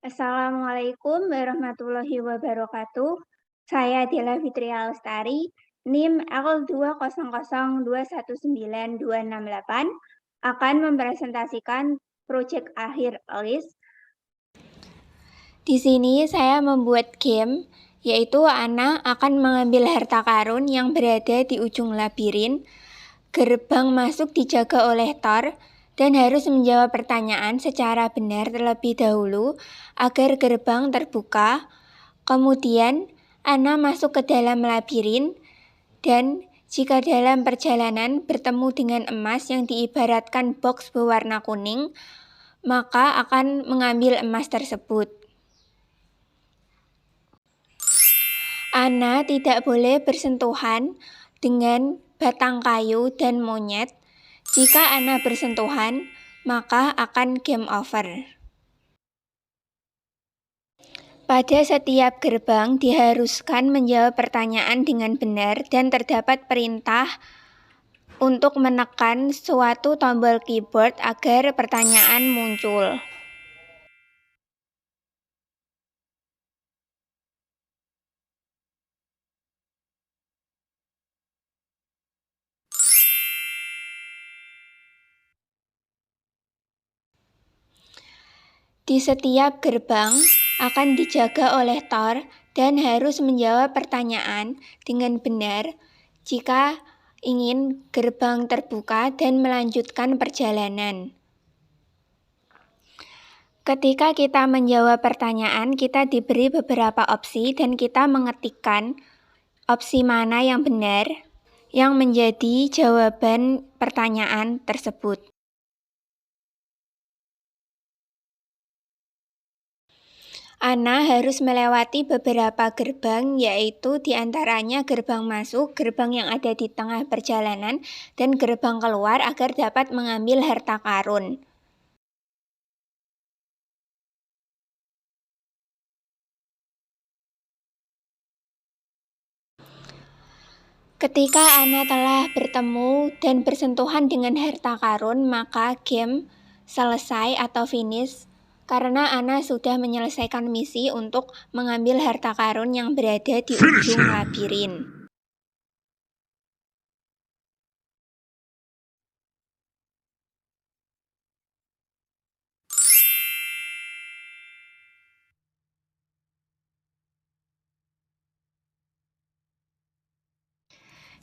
Assalamualaikum warahmatullahi wabarakatuh. Saya Dela Fitria Lestari, NIM L200219268 akan mempresentasikan proyek akhir ALIS. Di sini saya membuat game, yaitu Ana akan mengambil harta karun yang berada di ujung labirin. Gerbang masuk dijaga oleh Thor dan harus menjawab pertanyaan secara benar terlebih dahulu agar gerbang terbuka. Kemudian, Ana masuk ke dalam labirin dan jika dalam perjalanan bertemu dengan emas yang diibaratkan box berwarna kuning, maka akan mengambil emas tersebut. Ana tidak boleh bersentuhan dengan batang kayu dan monyet. Jika Ana bersentuhan, maka akan game over. Pada setiap gerbang diharuskan menjawab pertanyaan dengan benar dan terdapat perintah untuk menekan suatu tombol keyboard agar pertanyaan muncul. Di setiap gerbang akan dijaga oleh Thor dan harus menjawab pertanyaan dengan benar jika ingin gerbang terbuka dan melanjutkan perjalanan. Ketika kita menjawab pertanyaan, kita diberi beberapa opsi dan kita mengetikkan opsi mana yang benar yang menjadi jawaban pertanyaan tersebut. Ana harus melewati beberapa gerbang, yaitu diantaranya gerbang masuk, gerbang yang ada di tengah perjalanan, dan gerbang keluar agar dapat mengambil harta karun. Ketika Ana telah bertemu dan bersentuhan dengan harta karun, maka game selesai atau finish karena Ana sudah menyelesaikan misi untuk mengambil harta karun yang berada di ujung labirin.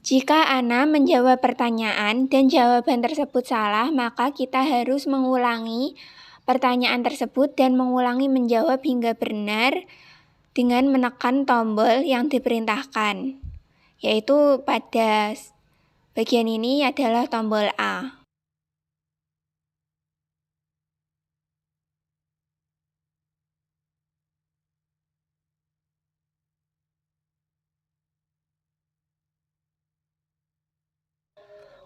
Jika Ana menjawab pertanyaan dan jawaban tersebut salah, maka kita harus mengulangi pertanyaan tersebut dan mengulangi menjawab hingga benar dengan menekan tombol yang diperintahkan, yaitu pada bagian ini adalah tombol A.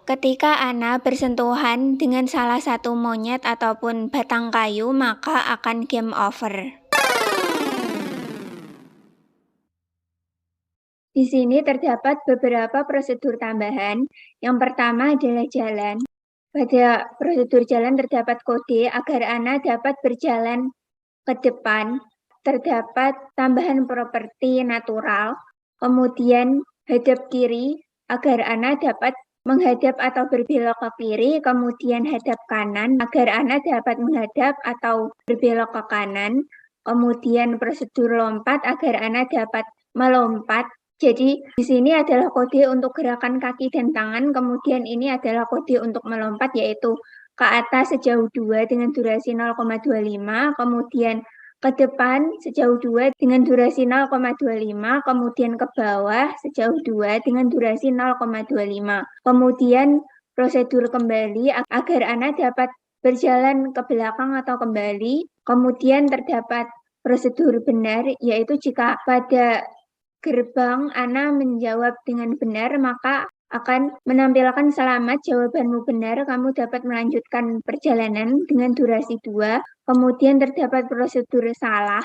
Ketika Ana bersentuhan dengan salah satu monyet ataupun batang kayu, maka akan game over. Di sini terdapat beberapa prosedur tambahan. Yang pertama adalah jalan. Pada prosedur jalan terdapat kode agar Ana dapat berjalan ke depan. Terdapat tambahan properti natural, kemudian hadap kiri agar Ana dapat menghadap atau berbelok ke kiri, kemudian hadap kanan agar Ana dapat menghadap atau berbelok ke kanan, kemudian prosedur lompat agar Ana dapat melompat. Jadi di sini adalah kode untuk gerakan kaki dan tangan, kemudian ini adalah kode untuk melompat yaitu ke atas sejauh 2 dengan durasi 0,25, kemudian ke depan sejauh 2 dengan durasi 0,25, kemudian ke bawah sejauh 2 dengan durasi 0,25. Kemudian prosedur kembali agar Ana dapat berjalan ke belakang atau kembali. Kemudian terdapat prosedur benar, yaitu jika pada gerbang Ana menjawab dengan benar, maka akan menampilkan selamat jawabanmu benar, kamu dapat melanjutkan perjalanan dengan durasi 2. Kemudian terdapat prosedur salah.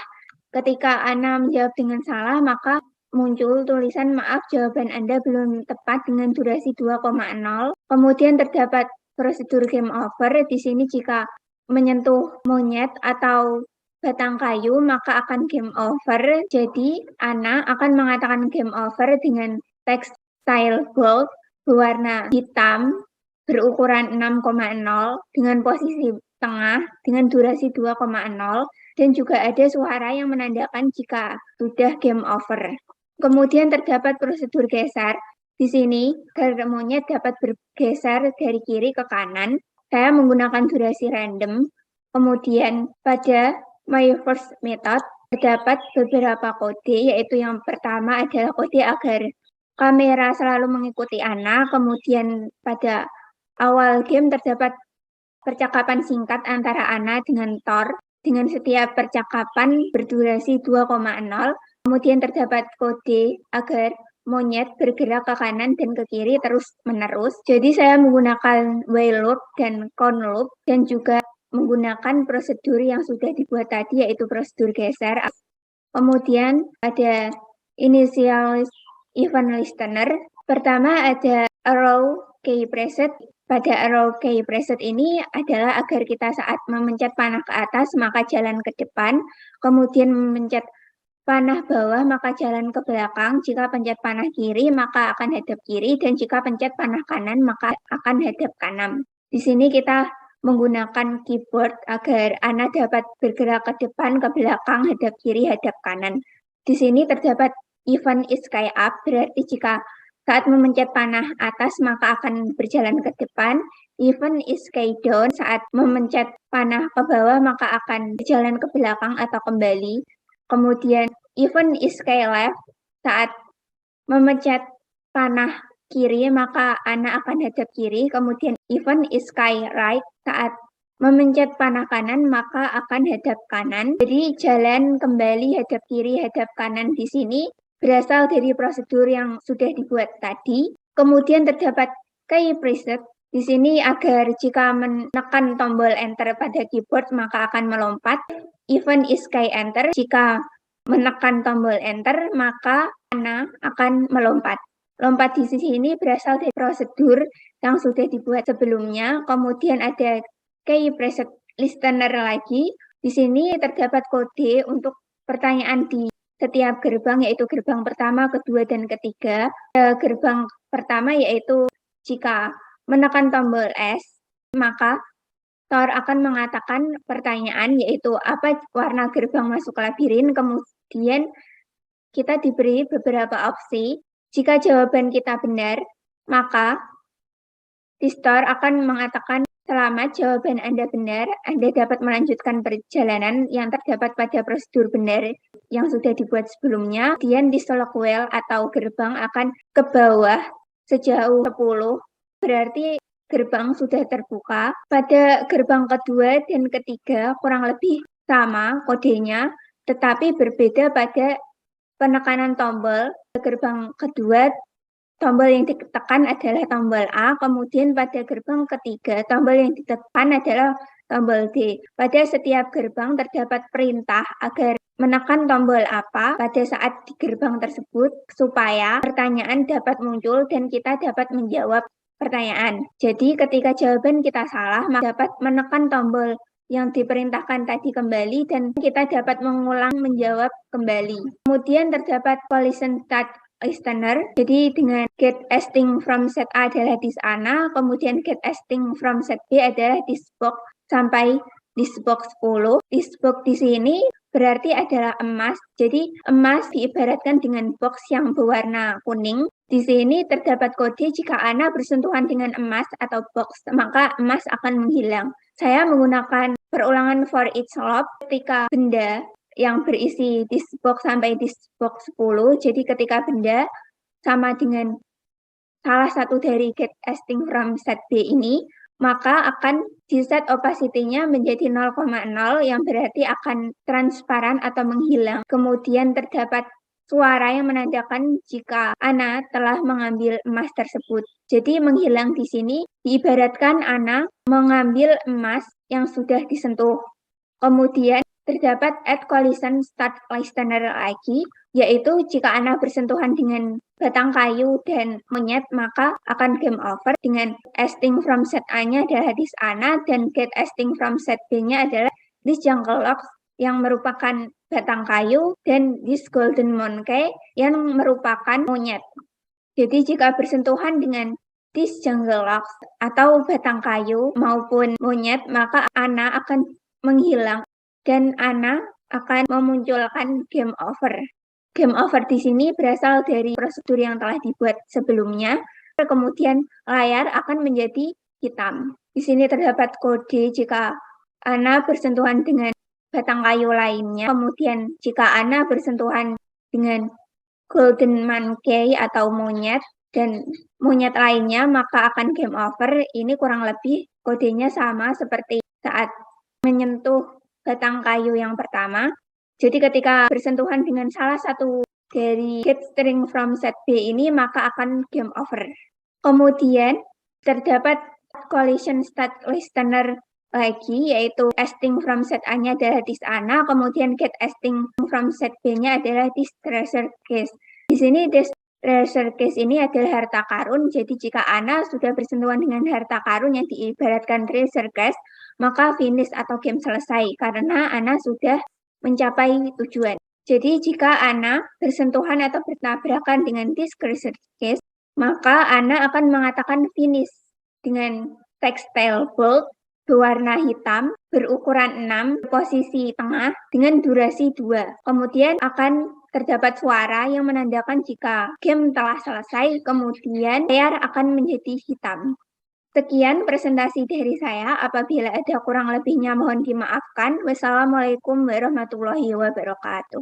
Ketika Ana menjawab dengan salah, maka muncul tulisan maaf jawaban Anda belum tepat dengan durasi 2,0. Kemudian terdapat prosedur game over. Di sini jika menyentuh monyet atau batang kayu, maka akan game over. Jadi, Ana akan mengatakan game over dengan textile bolt berwarna hitam berukuran 6,0 dengan posisi tengah dengan durasi 2,0 dan juga ada suara yang menandakan jika sudah game over. Kemudian terdapat prosedur geser. Di sini, garis monyet dapat bergeser dari kiri ke kanan. Saya menggunakan durasi random. Kemudian pada my first method terdapat beberapa kode, yaitu yang pertama adalah kode agar kamera selalu mengikuti Ana. Kemudian pada awal game terdapat percakapan singkat antara Ana dengan Thor dengan setiap percakapan berdurasi 2,0. Kemudian terdapat kode agar monyet bergerak ke kanan dan ke kiri terus-menerus. Jadi saya menggunakan while loop dan count loop dan juga menggunakan prosedur yang sudah dibuat tadi, yaitu prosedur geser. Kemudian ada initial event listener. Pertama ada arrow key preset. Pada arrow key preset ini adalah agar kita saat memencet panah ke atas maka jalan ke depan, kemudian memencet panah bawah maka jalan ke belakang, jika pencet panah kiri maka akan hadap kiri, dan jika pencet panah kanan maka akan hadap kanan. Di sini kita menggunakan keyboard agar Ana dapat bergerak ke depan, ke belakang, hadap kiri, hadap kanan. Di sini terdapat event is sky up, berarti jika saat memencet panah atas maka akan berjalan ke depan. Event is sky down, saat memencet panah ke bawah maka akan berjalan ke belakang atau kembali. Kemudian event is sky left, saat memencet panah kiri maka Ana akan hadap kiri. Kemudian event is sky right, saat memencet panah kanan maka akan hadap kanan. Jadi jalan kembali, hadap kiri, hadap kanan di sini berasal dari prosedur yang sudah dibuat tadi. Kemudian terdapat key preset. Di sini agar jika menekan tombol enter pada keyboard maka akan melompat. Event is sky enter, jika menekan tombol enter maka Ana akan melompat. Lompat di sisi ini berasal dari prosedur yang sudah dibuat sebelumnya. Kemudian ada key preset listener lagi. Di sini terdapat kode untuk pertanyaan di setiap gerbang, yaitu gerbang pertama, kedua, dan ketiga. Gerbang pertama yaitu jika menekan tombol S maka Thor akan mengatakan pertanyaan, yaitu apa warna gerbang masuk labirin. Kemudian kita diberi beberapa opsi. Jika jawaban kita benar, maka Thor akan mengatakan selamat, jawaban Anda benar. Anda dapat melanjutkan perjalanan yang terdapat pada prosedur benar yang sudah dibuat sebelumnya. Kemudian di Solok Well atau gerbang akan ke bawah sejauh 10, berarti gerbang sudah terbuka. Pada gerbang kedua dan ketiga kurang lebih sama kodenya, tetapi berbeda pada penekanan tombol. Gerbang kedua, tombol yang ditekan adalah tombol A, kemudian pada gerbang ketiga, tombol yang ditekan adalah tombol D. Pada setiap gerbang terdapat perintah agar menekan tombol apa pada saat di gerbang tersebut supaya pertanyaan dapat muncul dan kita dapat menjawab pertanyaan. Jadi ketika jawaban kita salah, maka dapat menekan tombol yang diperintahkan tadi kembali dan kita dapat mengulang menjawab kembali. Kemudian terdapat collision start listener. Jadi dengan get asting from set A adalah dis Ana, kemudian get asting from set B adalah dis box sampai dis box 10. Dis box di sini berarti adalah emas. Jadi emas diibaratkan dengan box yang berwarna kuning. Di sini terdapat kode jika Ana bersentuhan dengan emas atau box, maka emas akan menghilang. Saya menggunakan perulangan for each loop ketika benda yang berisi this box sampai this box 10. Jadi ketika benda sama dengan salah satu dari get asting from set B ini, maka akan di set opacity-nya menjadi 0,0 yang berarti akan transparan atau menghilang. Kemudian terdapat suara yang menandakan jika Ana telah mengambil emas tersebut. Jadi menghilang di sini diibaratkan Ana mengambil emas yang sudah disentuh. Kemudian terdapat add collision start listener lagi, yaitu jika Ana bersentuhan dengan batang kayu dan monyet maka akan game over. Dengan asting from set A-nya adalah dis Ana dan get asting from set B-nya adalah dis jungle lock yang merupakan batang kayu, dan this golden monkey yang merupakan monyet. Jadi jika bersentuhan dengan this jungle ox atau batang kayu maupun monyet, maka Ana akan menghilang dan Ana akan memunculkan game over. Game over di sini berasal dari prosedur yang telah dibuat sebelumnya, kemudian layar akan menjadi hitam. Di sini terdapat kode jika Ana bersentuhan dengan batang kayu lainnya, kemudian jika Ana bersentuhan dengan golden monkey atau monyet dan monyet lainnya, maka akan game over. Ini kurang lebih kodenya sama seperti saat menyentuh batang kayu yang pertama. Jadi ketika bersentuhan dengan salah satu dari get string from set B ini, maka akan game over. Kemudian terdapat collision state listener lagi, yaitu esting from set A-nya adalah this Ana, kemudian get esting from set B-nya adalah this treasure case. Di sini this treasure case ini adalah harta karun, jadi jika Ana sudah bersentuhan dengan harta karun yang diibaratkan treasure case, maka finish atau game selesai, karena Ana sudah mencapai tujuan. Jadi jika Ana bersentuhan atau bertabrakan dengan this treasure case, maka Ana akan mengatakan finish dengan textile bold berwarna hitam, berukuran 6, posisi tengah, dengan durasi 2. Kemudian akan terdapat suara yang menandakan jika game telah selesai, kemudian layar akan menjadi hitam. Sekian presentasi dari saya, apabila ada kurang lebihnya mohon dimaafkan. Wassalamualaikum warahmatullahi wabarakatuh.